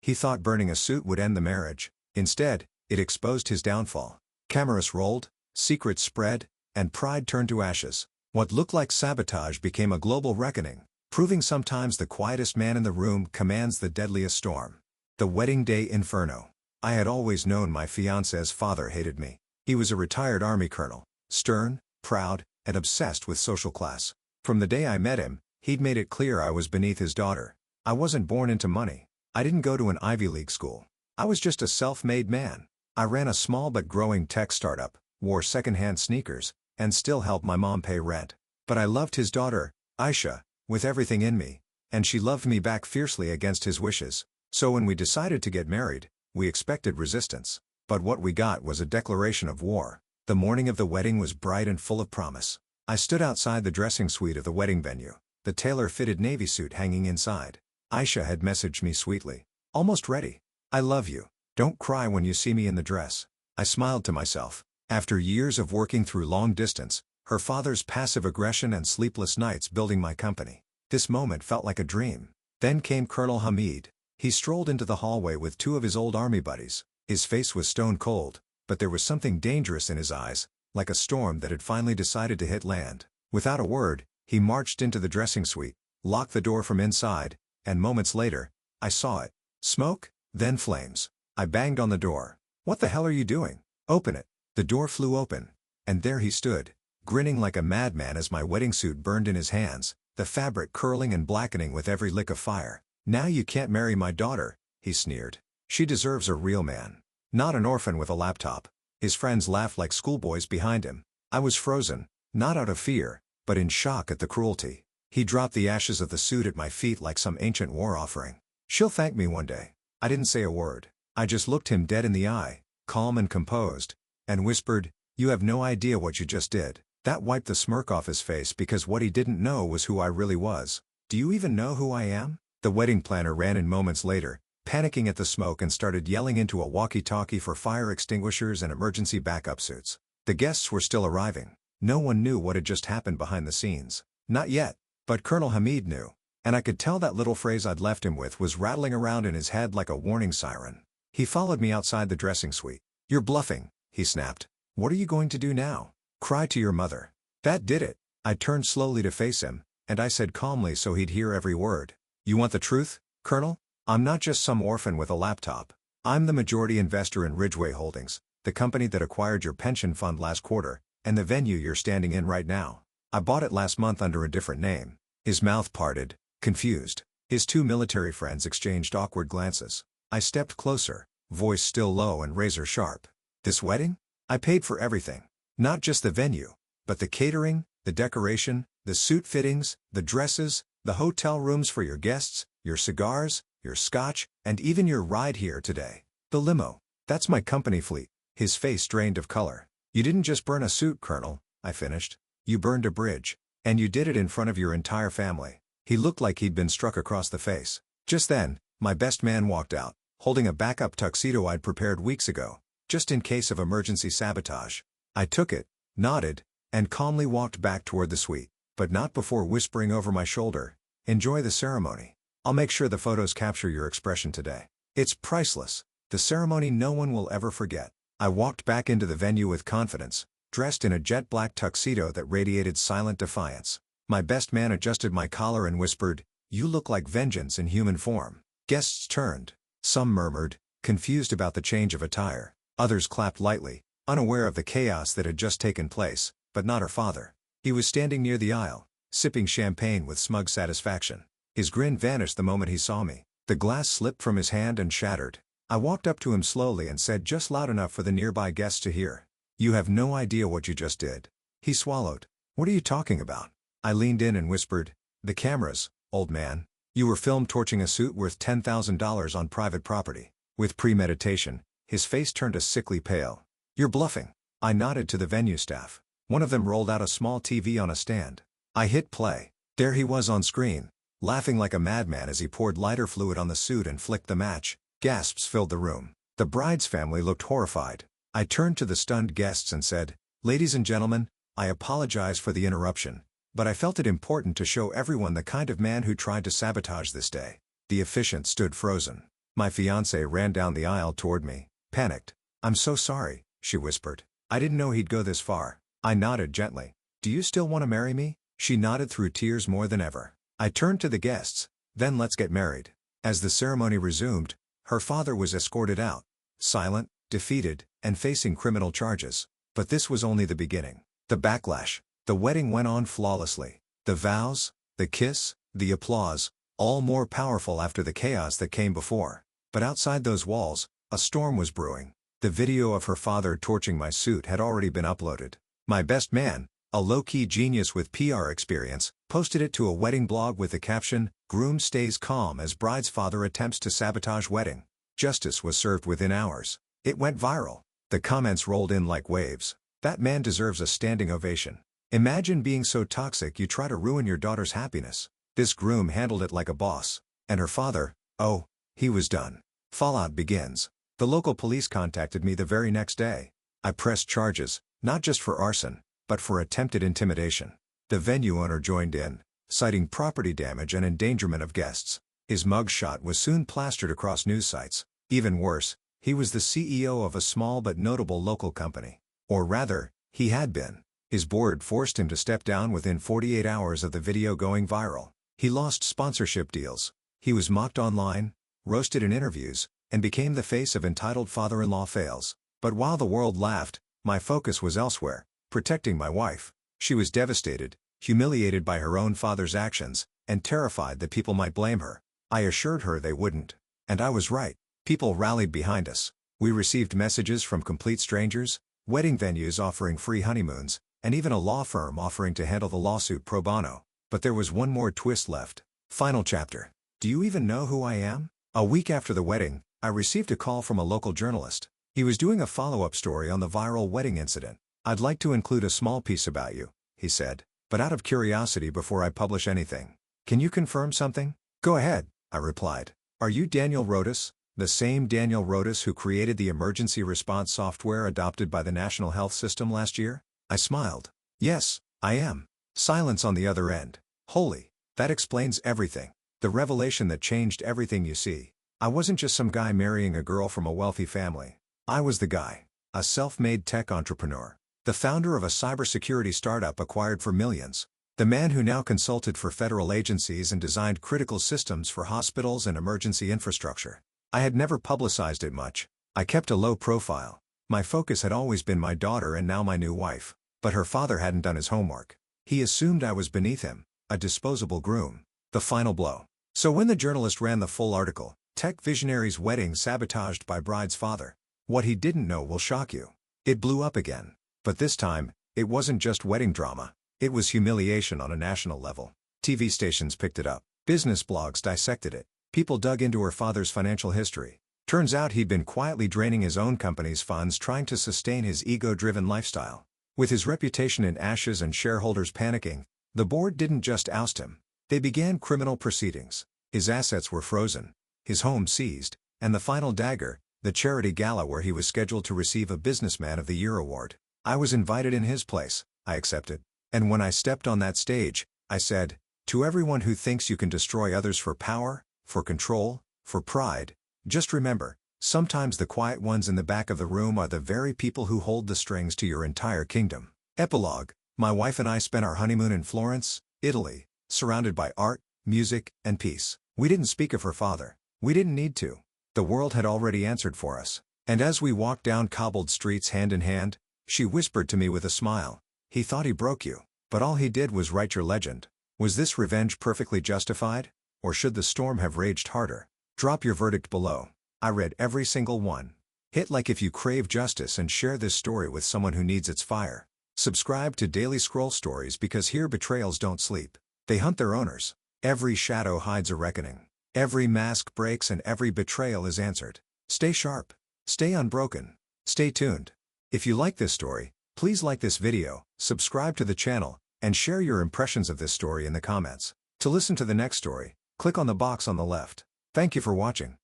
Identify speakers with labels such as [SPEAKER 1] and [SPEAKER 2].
[SPEAKER 1] He thought burning a suit would end the marriage. Instead, it exposed his downfall. Cameras rolled, secrets spread, and pride turned to ashes. What looked like sabotage became a global reckoning, proving sometimes the quietest man in the room commands the deadliest storm. The wedding day inferno. I had always known my fiancé's father hated me. He was a retired Army colonel, stern, proud, and obsessed with social class. From the day I met him, he'd made it clear I was beneath his daughter. I wasn't born into money. I didn't go to an Ivy League school. I was just a self-made man. I ran a small but growing tech startup, wore second-hand sneakers, and still helped my mom pay rent. But I loved his daughter, Aisha, with everything in me, and she loved me back fiercely against his wishes. So when we decided to get married, we expected resistance. But what we got was a declaration of war. The morning of the wedding was bright and full of promise. I stood outside the dressing suite of the wedding venue, the tailor-fitted navy suit hanging inside. Aisha had messaged me sweetly. "Almost ready. I love you. Don't cry when you see me in the dress." I smiled to myself. After years of working through long distance, her father's passive aggression and sleepless nights building my company, this moment felt like a dream. Then came Colonel Hamid. He strolled into the hallway with two of his old army buddies. His face was stone cold, but there was something dangerous in his eyes, like a storm that had finally decided to hit land. Without a word, he marched into the dressing suite, locked the door from inside, and moments later, I saw it. Smoke, then flames. I banged on the door. "What the hell are you doing? Open it." The door flew open, and there he stood, grinning like a madman as my wedding suit burned in his hands, the fabric curling and blackening with every lick of fire. "Now you can't marry my daughter," he sneered. "She deserves a real man, not an orphan with a laptop." His friends laughed like schoolboys behind him. I was frozen, not out of fear, but in shock at the cruelty. He dropped the ashes of the suit at my feet like some ancient war offering. "She'll thank me one day." I didn't say a word. I just looked him dead in the eye, calm and composed, and whispered, "You have no idea what you just did." That wiped the smirk off his face because what he didn't know was who I really was. "Do you even know who I am?" The wedding planner ran in moments later, panicking at the smoke, and started yelling into a walkie-talkie for fire extinguishers and emergency backup suits. The guests were still arriving. No one knew what had just happened behind the scenes. Not yet. But Colonel Hamid knew. And I could tell that little phrase I'd left him with was rattling around in his head like a warning siren. He followed me outside the dressing suite. "You're bluffing," he snapped. "What are you going to do now? Cry to your mother?" That did it. I turned slowly to face him, and I said calmly so he'd hear every word, "You want the truth, Colonel? I'm not just some orphan with a laptop. I'm the majority investor in Ridgeway Holdings, the company that acquired your pension fund last quarter, and the venue you're standing in right now. I bought it last month under a different name." His mouth parted, confused. His two military friends exchanged awkward glances. I stepped closer, voice still low and razor sharp. "This wedding? I paid for everything. Not just the venue, but the catering, the decoration, the suit fittings, the dresses, the hotel rooms for your guests, your cigars, your scotch, and even your ride here today. The limo. That's my company fleet." His face drained of color. "You didn't just burn a suit, Colonel," I finished. "You burned a bridge. And you did it in front of your entire family." He looked like he'd been struck across the face. Just then, my best man walked out, holding a backup tuxedo I'd prepared weeks ago, just in case of emergency sabotage. I took it, nodded, and calmly walked back toward the suite, but not before whispering over my shoulder, "Enjoy the ceremony. I'll make sure the photos capture your expression today. It's priceless. The ceremony no one will ever forget." I walked back into the venue with confidence, dressed in a jet black tuxedo that radiated silent defiance. My best man adjusted my collar and whispered, "You look like vengeance in human form." Guests turned. Some murmured, confused about the change of attire. Others clapped lightly, unaware of the chaos that had just taken place, but not her father. He was standing near the aisle, sipping champagne with smug satisfaction. His grin vanished the moment he saw me. The glass slipped from his hand and shattered. I walked up to him slowly and said just loud enough for the nearby guests to hear, "You have no idea what you just did." He swallowed. "What are you talking about?" I leaned in and whispered, "The cameras, old man. You were filmed torching a suit worth $10,000 on private property." With premeditation, his face turned a sickly pale. "You're bluffing." I nodded to the venue staff. One of them rolled out a small TV on a stand. I hit play. There he was on screen, laughing like a madman as he poured lighter fluid on the suit and flicked the match. Gasps filled the room. The bride's family looked horrified. I turned to the stunned guests and said, "Ladies and gentlemen, I apologize for the interruption, but I felt it important to show everyone the kind of man who tried to sabotage this day." The officiant stood frozen. My fiancée ran down the aisle toward me, panicked. "I'm so sorry," she whispered. "I didn't know he'd go this far." I nodded gently. "Do you still want to marry me?" She nodded through tears more than ever. I turned to the guests. "Then let's get married." As the ceremony resumed, her father was escorted out, silent, defeated, and facing criminal charges. But this was only the beginning. The backlash. The wedding went on flawlessly. The vows, the kiss, the applause, all more powerful after the chaos that came before. But outside those walls, a storm was brewing. The video of her father torching my suit had already been uploaded. My best man, a low-key genius with PR experience, posted it to a wedding blog with the caption, "Groom stays calm as bride's father attempts to sabotage wedding." Justice was served within hours. It went viral. The comments rolled in like waves. "That man deserves a standing ovation. Imagine being so toxic you try to ruin your daughter's happiness." This groom handled it like a boss. And her father, oh, he was done. Fallout begins. The local police contacted me the very next day. I pressed charges, not just for arson, but for attempted intimidation. The venue owner joined in, citing property damage and endangerment of guests. His mugshot was soon plastered across news sites. Even worse, he was the CEO of a small but notable local company. Or rather, he had been. His board forced him to step down within 48 hours of the video going viral. He lost sponsorship deals. He was mocked online, roasted in interviews, and became the face of entitled father-in-law fails. But while the world laughed, my focus was elsewhere, protecting my wife. She was devastated, humiliated by her own father's actions, and terrified that people might blame her. I assured her they wouldn't. And I was right. People rallied behind us. We received messages from complete strangers, wedding venues offering free honeymoons, and even a law firm offering to handle the lawsuit pro bono. But there was one more twist left. Final chapter. Do you even know who I am? A week after the wedding, I received a call from a local journalist. He was doing a follow-up story on the viral wedding incident. "I'd like to include a small piece about you," he said, "but out of curiosity before I publish anything. Can you confirm something?" "Go ahead," I replied. "Are you Daniel Rodas, the same Daniel Rodas who created the emergency response software adopted by the National Health System last year?" I smiled. "Yes, I am." Silence on the other end. "Holy, that explains everything. The revelation that changed everything, you see. I wasn't just some guy marrying a girl from a wealthy family. I was the guy. A self-made tech entrepreneur. The founder of a cybersecurity startup acquired for millions. The man who now consulted for federal agencies and designed critical systems for hospitals and emergency infrastructure. I had never publicized it much. I kept a low profile. My focus had always been my daughter and now my new wife. But her father hadn't done his homework. He assumed I was beneath him, a disposable groom. The final blow. So when the journalist ran the full article, "Tech Visionary's Wedding Sabotaged by Bride's Father," what he didn't know will shock you. It blew up again. But this time, it wasn't just wedding drama. It was humiliation on a national level. TV stations picked it up. Business blogs dissected it. People dug into her father's financial history. Turns out he'd been quietly draining his own company's funds trying to sustain his ego-driven lifestyle. With his reputation in ashes and shareholders panicking, the board didn't just oust him. They began criminal proceedings. His assets were frozen, his home seized, and the final dagger, the charity gala where he was scheduled to receive a Businessman of the Year award. I was invited in his place. I accepted. And when I stepped on that stage, I said, "To everyone who thinks you can destroy others for power, for control, for pride, just remember, sometimes the quiet ones in the back of the room are the very people who hold the strings to your entire kingdom." Epilogue. My wife and I spent our honeymoon in Florence, Italy, surrounded by art, music, and peace. We didn't speak of her father. We didn't need to. The world had already answered for us. And as we walked down cobbled streets hand in hand, she whispered to me with a smile, "He thought he broke you, but all he did was write your legend." Was this revenge perfectly justified? Or should the storm have raged harder? Drop your verdict below. I read every single one. Hit like if you crave justice and share this story with someone who needs its fire. Subscribe to Daily Scroll Stories because here betrayals don't sleep. They hunt their owners. Every shadow hides a reckoning. Every mask breaks and every betrayal is answered. Stay sharp. Stay unbroken. Stay tuned. If you like this story, please like this video, subscribe to the channel, and share your impressions of this story in the comments. To listen to the next story, click on the box on the left. Thank you for watching.